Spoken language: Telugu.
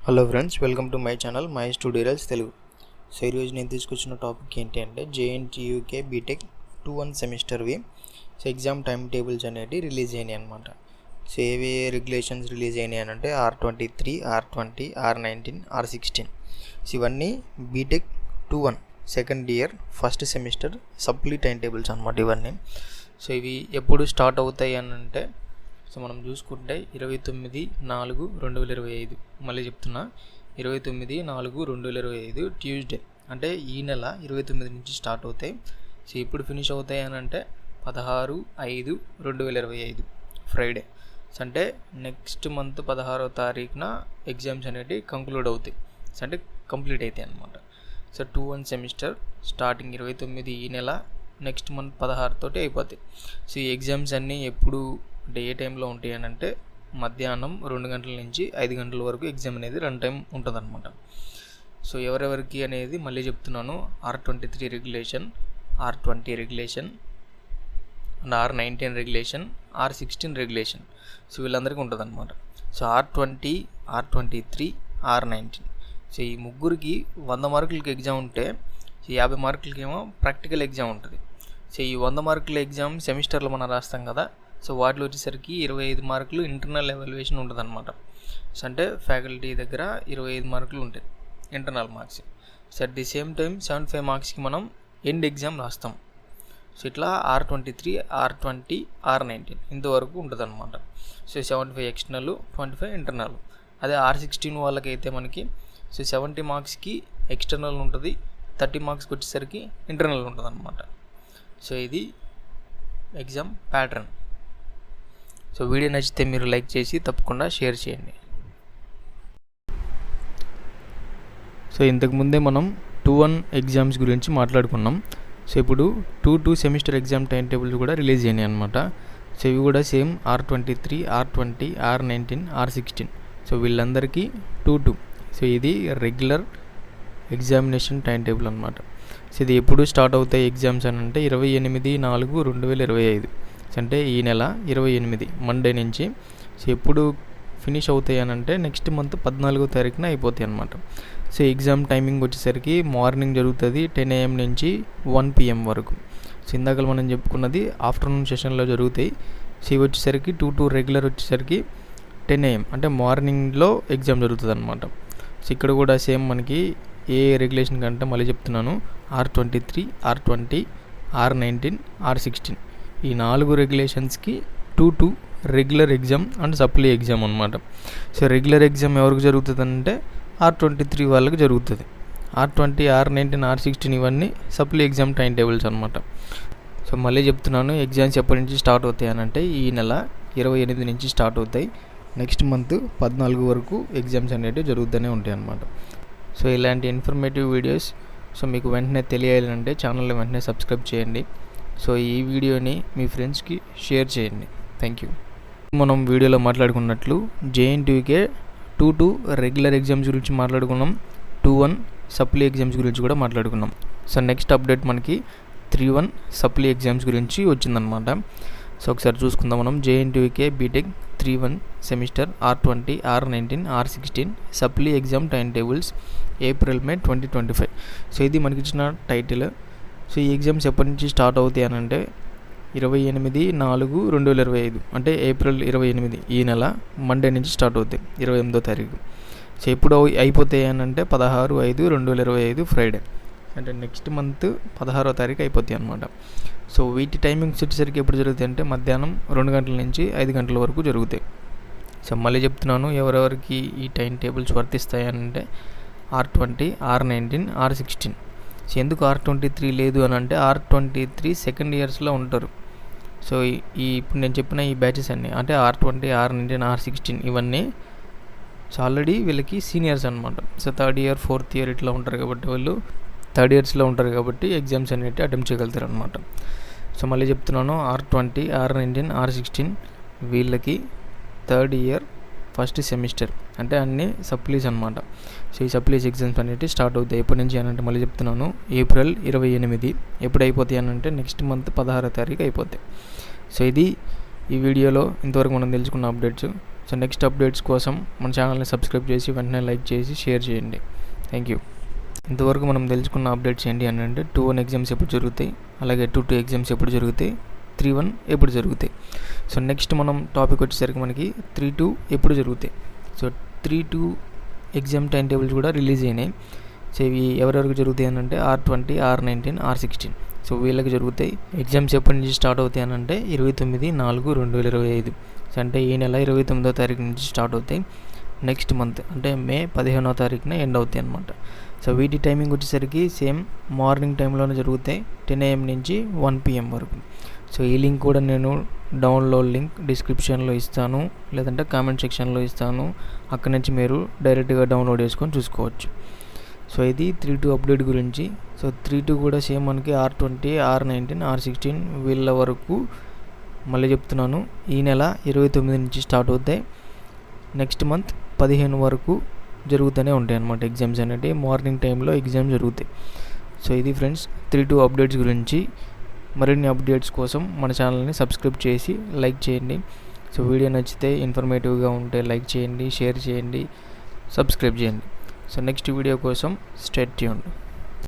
Hello friends, welcome to my channel Mahesh tutorials Telugu. So ఈరోజు నేను తీసుకొచ్చిన టాపిక్ ఏంటి అంటే జేఎన్టీయూకే బీటెక్ 2-1 సెమిస్టర్వి సో ఎగ్జామ్ టైం టేబుల్స్ అనేవి రిలీజ్ అయినాయి అనమాట. సో ఏవి రెగ్యులేషన్స్ రిలీజ్ అయినాయి అంటే R23, R20, R19, R16. So ఇవన్నీ BTech 2-1 second year first semester supply time tables అనమాట ఇవన్నీ. సో ఇవి ఎప్పుడు స్టార్ట్ అవుతాయి అని అంటే సో మనం చూసుకుంటే 29/4/2025 మళ్ళీ చెప్తున్నా 29/4/2025 ట్యూస్డే అంటే ఈ నెల 29 నుంచి స్టార్ట్ అవుతాయి. సో ఇప్పుడు ఫినిష్ అవుతాయి అని అంటే 16/5/2025 ఫ్రైడే. సో అంటే నెక్స్ట్ మంత్ 16వ తారీఖున ఎగ్జామ్స్ అనేవి కంక్లూడ్ అవుతాయి. సో అంటే కంప్లీట్ అవుతాయి అన్నమాట. సో 2-1 సెమిస్టర్ స్టార్టింగ్ 29 ఈ నెల, నెక్స్ట్ మంత్ 16 తోటి అయిపోతాయి. సో ఈ ఎగ్జామ్స్ అన్నీ ఎప్పుడు అంటే ఏ టైంలో ఉంటాయి అని అంటే మధ్యాహ్నం 2 గంటల నుంచి 5 గంటల వరకు ఎగ్జామ్ అనేది రన్ టైం ఉంటుంది అనమాట. సో ఎవరెవరికి అనేది మళ్ళీ చెప్తున్నాను. R23 regulation, R20 regulation and R19 regulation, R16 regulation. So వీళ్ళందరికీ ఉంటుంది అనమాట. So R20, R23, R19 so ఈ ముగ్గురికి 100 మార్కులకి ఎగ్జామ్ ఉంటే 50 మార్కులకి ఏమో ప్రాక్టికల్ ఎగ్జామ్ ఉంటుంది. సో ఈ 100 మార్కుల ఎగ్జామ్ సెమిస్టర్లో మనం రాస్తాం కదా. సో వాటిలో వచ్చేసరికి 25 మార్కులు ఇంటర్నల్ ఎవాల్యుయేషన్ ఉంటుంది అనమాట. సో అంటే ఫ్యాకల్టీ దగ్గర 25 మార్కులు ఉంటాయి internal marks. So at the same time 75 మార్క్స్కి మనం ఎండ్ ఎగ్జామ్ రాస్తాం. సో ఇట్లా R23, R20, R19 ఇంతవరకు ఉంటుంది అనమాట. So 75 external, 25 internal. అదే R16 వాళ్ళకైతే మనకి సో 70 మార్క్స్కి ఎక్స్టర్నల్ ఉంటుంది, 30 మార్క్స్కి వచ్చేసరికి ఇంటర్నల్ ఉంటుంది అనమాట. సో ఇది ఎగ్జామ్ ప్యాటర్న్. సో వీడియో నచ్చితే మీరు లైక్ చేసి తప్పకుండా షేర్ చేయండి. సో ఇంతకుముందే మనం 2-1 ఎగ్జామ్స్ గురించి మాట్లాడుకున్నాం. సో ఇప్పుడు 2-2 సెమిస్టర్ ఎగ్జామ్ టైం టేబుల్స్ కూడా రిలీజ్ అయినాయి అనమాట. సో ఇవి కూడా same R23, R20, R19, R16. So వీళ్ళందరికీ 2-2. సో ఇది రెగ్యులర్ ఎగ్జామినేషన్ టైం టేబుల్ అనమాట. సో ఇది ఎప్పుడు స్టార్ట్ అవుతాయి ఎగ్జామ్స్ అని అంటే 28/4/2025 అంటే ఈ నెల 28 మండే నుంచి. సో ఎప్పుడు ఫినిష్ అవుతాయి అని అంటే నెక్స్ట్ మంత్ 14వ తారీఖున అయిపోతాయి అనమాట. సో ఎగ్జామ్ టైమింగ్ వచ్చేసరికి మార్నింగ్ జరుగుతుంది 10 AM నుంచి 1 PM వరకు. సో ఇందాక మనం చెప్పుకున్నది ఆఫ్టర్నూన్ సెషన్లో జరుగుతాయి. సో ఇవి వచ్చేసరికి 2-2 రెగ్యులర్ వచ్చేసరికి 10 AM అంటే మార్నింగ్లో ఎగ్జామ్ జరుగుతుంది అనమాట. సో ఇక్కడ కూడా సేమ్ మనకి ఏ రెగ్యులేషన్ కంటే మళ్ళీ చెప్తున్నాను, R23, R20, R19, R16 ఈ 4 రెగ్యులేషన్స్కి 2-2 regular exam and supply exam అనమాట. సో రెగ్యులర్ ఎగ్జామ్ ఎవరికి జరుగుతుంది అంటే R23 వాళ్ళకి జరుగుతుంది. R20, R19, R16 ఇవన్నీ సప్లీ ఎగ్జామ్ టైం టేబుల్స్ అనమాట. సో మళ్ళీ చెప్తున్నాను, ఎగ్జామ్స్ ఎప్పటి నుంచి స్టార్ట్ అవుతాయి అని అంటే ఈ నెల 28 నుంచి స్టార్ట్ అవుతాయి. నెక్స్ట్ మంత్ 14 వరకు ఎగ్జామ్స్ అనేవి జరుగుతూనే ఉంటాయి అన్నమాట. సో ఇలాంటి ఇన్ఫర్మేటివ్ వీడియోస్ సో మీకు వెంటనే తెలియాలంటే ఛానల్ని వెంటనే సబ్స్క్రైబ్ చేయండి. సో ఈ వీడియోని మీ ఫ్రెండ్స్కి షేర్ చేయండి. Thank you. మనం వీడియోలో మాట్లాడుకున్నట్లు జేఎన్టీయూకే 2-2 రెగ్యులర్ ఎగ్జామ్స్ గురించి మాట్లాడుకున్నాం, 2-1 సప్లీ ఎగ్జామ్స్ గురించి కూడా మాట్లాడుకున్నాం. సో నెక్స్ట్ అప్డేట్ మనకి 3-1 సప్లీ ఎగ్జామ్స్ గురించి వచ్చిందనమాట. సో ఒకసారి చూసుకుందాం మనం. JNTUK BTech 3-1 semester R20, R19, R16 supply exam time tables April-May 2025. So ఇది మనకి ఇచ్చిన టైటిల్. సో ఈ ఎగ్జామ్స్ ఎప్పటి నుంచి స్టార్ట్ అవుతాయి అని అంటే 28/4/2025 అంటే April 28 ఈ నెల మండే నుంచి స్టార్ట్ అవుతాయి 28వ తారీఖు. సో ఎప్పుడు అయిపోతాయి అని అంటే 16/5/2025 ఫ్రైడే అంటే నెక్స్ట్ మంత్ 16వ తారీఖు అయిపోతాయి అనమాట. సో వీటి టైమింగ్స్ వచ్చేసరికి ఎప్పుడు జరుగుతాయి అంటే మధ్యాహ్నం 2 గంటల నుంచి 5 గంటల వరకు జరుగుతాయి. సో మళ్ళీ చెప్తున్నాను, ఎవరెవరికి ఈ టైం టేబుల్స్ వర్తిస్తాయి అంటే R20, R19, R16. సో ఎందుకు R23 లేదు అని అంటే R23 సెకండ్ ఇయర్స్లో ఉంటారు. సో ఈ ఇప్పుడు నేను చెప్పిన ఈ బ్యాచెస్ అన్నీ అంటే R20, R19, R16 ఇవన్నీ సో ఆల్రెడీ వీళ్ళకి సీనియర్స్ అనమాట. So 3rd year 4th year ఇట్లా ఉంటారు కాబట్టి వాళ్ళు 3rd ఇయర్స్లో ఉంటారు కాబట్టి ఎగ్జామ్స్ అనేవి అటెంప్ట్ చేయగలుగుతారు అనమాట. సో మళ్ళీ చెప్తున్నాను, R20, R19, R16 వీళ్ళకి 3rd ఇయర్ ఫస్ట్ సెమిస్టర్ అంటే అన్ని సప్లీస్ అనమాట. సో ఈ సప్లీస్ ఎగ్జామ్స్ అనేవి స్టార్ట్ అవుతాయి ఎప్పటి నుంచి అని అంటే మళ్ళీ చెప్తున్నాను April 28 ఎప్పుడు అయిపోతాయి అని అంటే నెక్స్ట్ మంత్ 16వ తారీఖు అయిపోతాయి. సో ఇది ఈ వీడియోలో ఇంతవరకు మనం తెలుసుకున్న అప్డేట్స్. సో నెక్స్ట్ అప్డేట్స్ కోసం మన ఛానల్ని సబ్స్క్రైబ్ చేసి వెంటనే లైక్ చేసి షేర్ చేయండి. Thank you. ఇంతవరకు మనం తెలుసుకున్న అప్డేట్స్ ఏంటి అని అంటే 2-1 ఎగ్జామ్స్ ఎప్పుడు జరుగుతాయి, అలాగే 2-2 ఎగ్జామ్స్ ఎప్పుడు జరుగుతాయి, 3-1 ఎప్పుడు జరుగుతాయి. సో నెక్స్ట్ మనం టాపిక్ వచ్చేసరికి మనకి 3-2 ఎప్పుడు జరుగుతాయి. సో 3-2 ఎగ్జామ్ టైం టేబుల్స్ కూడా రిలీజ్ అయినాయి. సో ఇవి ఎవరెవరికి జరుగుతాయి అని అంటే R20, R19, R16. సో వీళ్ళకి జరుగుతాయి. ఎగ్జామ్స్ ఎప్పటి నుంచి స్టార్ట్ అవుతాయి అని అంటే 29/4/2025. సో అంటే ఈ నెల 29వ తారీఖు నుంచి స్టార్ట్ అవుతాయి. నెక్స్ట్ మంత్ అంటే మే 15వ తారీఖున ఎండ్ అవుతాయి అన్నమాట. సో వీటి టైమింగ్ వచ్చేసరికి సేమ్ మార్నింగ్ టైంలోనే జరుగుతాయి, 10 AM నుంచి 1 PM వరకు. సో ఈ లింక్ కూడా నేను డౌన్లోడ్ లింక్ డిస్క్రిప్షన్లో ఇస్తాను, లేదంటే కామెంట్ సెక్షన్లో ఇస్తాను. అక్కడ నుంచి మీరు డైరెక్ట్గా డౌన్లోడ్ చేసుకొని చూసుకోవచ్చు. సో ఇది 3-2 అప్డేట్ గురించి. సో 3-2 కూడా సేమ్ మనకి R20, R19, R16 వీళ్ళ వరకు మళ్ళీ చెప్తున్నాను, ఈ నెల 29 నుంచి స్టార్ట్ అవుతాయి. నెక్స్ట్ మంత్ 15 వరకు జరుగుతూనే ఉంటాయి అన్నమాట. ఎగ్జామ్స్ అనేవి మార్నింగ్ టైంలో ఎగ్జామ్ జరుగుతాయి. సో ఇది ఫ్రెండ్స్ 3-2 అప్డేట్స్ గురించి. మరిన్ని అప్డేట్స్ కోసం మన ఛానల్ని సబ్స్క్రైబ్ చేసి లైక్ చేయండి. సో వీడియో నచ్చితే ఇన్ఫర్మేటివ్గా ఉంటే లైక్ చేయండి, షేర్ చేయండి, సబ్స్క్రైబ్ చేయండి. సో నెక్స్ట్ వీడియో కోసం స్టే ట్యూన్డ్.